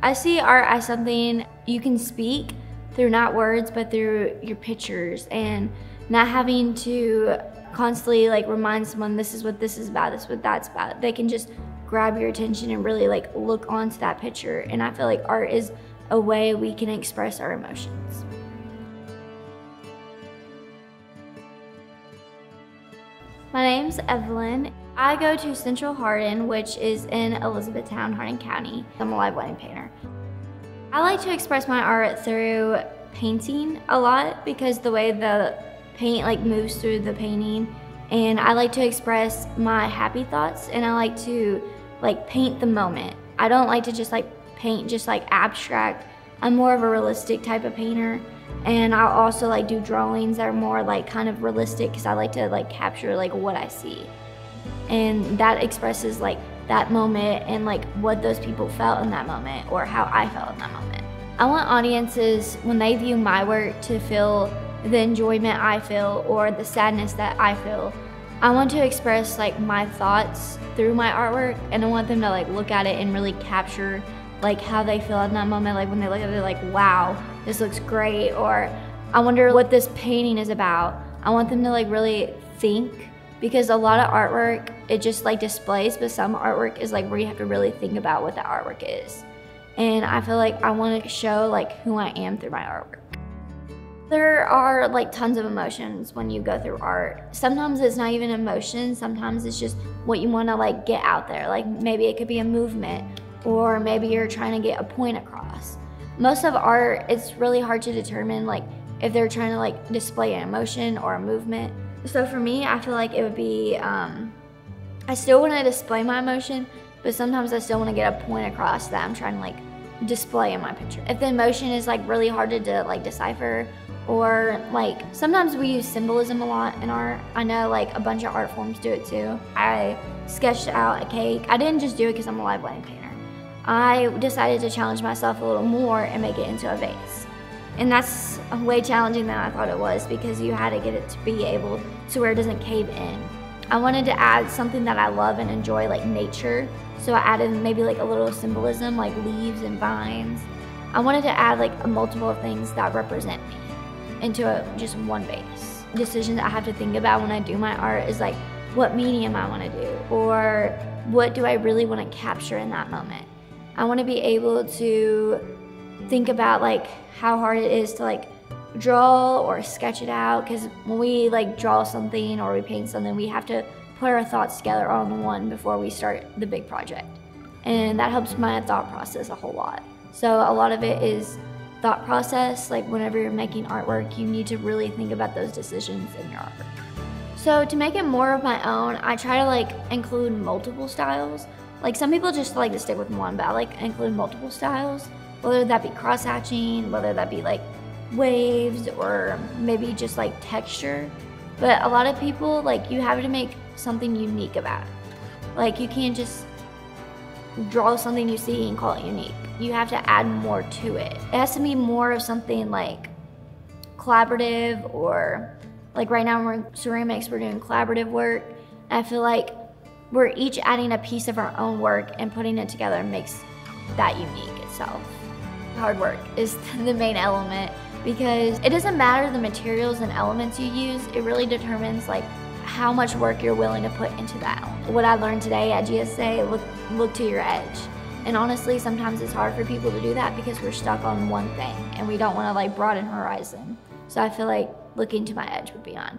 I see art as something you can speak through not words, but through your pictures, and not having to constantly like remind someone this is what this is about, this is what that's about. They can just grab your attention and really like look onto that picture. And I feel like art is a way we can express our emotions. My name's Evelyn. I go to Central Hardin, which is in Elizabethtown, Hardin County. I'm a live wedding painter. I like to express my art through painting a lot because the way the paint like moves through the painting, and I like to express my happy thoughts, and I like to like paint the moment. I don't like to just like paint just like abstract. I'm more of a realistic type of painter. And I'll also like do drawings that are more like kind of realistic because I like to like capture like what I see. And that expresses like that moment and like what those people felt in that moment or how I felt in that moment. I want audiences, when they view my work, to feel the enjoyment I feel or the sadness that I feel. I want to express like my thoughts through my artwork, and I want them to like look at it and really capture like how they feel in that moment. Like when they look at it, like, wow, this looks great, or I wonder what this painting is about. I want them to like really think, because a lot of artwork, it just like displays, but some artwork is like where you have to really think about what the artwork is. And I feel like I want to show like who I am through my artwork. There are like tons of emotions when you go through art. Sometimes it's not even emotion, sometimes it's just what you want to like get out there. Like maybe it could be a movement, or maybe you're trying to get a point across. Most of art, it's really hard to determine like if they're trying to like display an emotion or a movement. So for me, I feel like it would be, I still want to display my emotion, but sometimes I still want to get a point across that I'm trying to like display in my picture. If the emotion is like really hard to like decipher, or like sometimes we use symbolism a lot in art. I know like a bunch of art forms do it too. I sketched out a cake. I didn't just do it because I'm a live wedding painter. I decided to challenge myself a little more and make it into a vase. And that's way challenging than I thought it was, because you had to get it to be able to where it doesn't cave in. I wanted to add something that I love and enjoy, like nature. So I added maybe like a little symbolism, like leaves and vines. I wanted to add like a multiple of things that represent me into just one vase. Decisions I have to think about when I do my art is like, what medium I want to do, or what do I really want to capture in that moment. I want to be able to think about like how hard it is to like draw or sketch it out, because when we like draw something or we paint something, we have to put our thoughts together on one before we start the big project. And that helps my thought process a whole lot. So a lot of it is thought process. Like whenever you're making artwork, you need to really think about those decisions in your artwork. So to make it more of my own, I try to like include multiple styles. Like some people just like to stick with one, but I like to include multiple styles, whether that be cross-hatching, whether that be like waves, or maybe just like texture. But a lot of people, like, you have to make something unique about it. Like you can't just draw something you see and call it unique. You have to add more to it. It has to be more of something like collaborative, or like right now we're in ceramics, we're doing collaborative work. And I feel like we're each adding a piece of our own work and putting it together makes that unique itself. Hard work is the main element, because it doesn't matter the materials and elements you use, it really determines like how much work you're willing to put into that element. What I learned today at GSA, look to your edge. And honestly, sometimes it's hard for people to do that because we're stuck on one thing and we don't want to like broaden horizon. So I feel like looking to my edge would be on.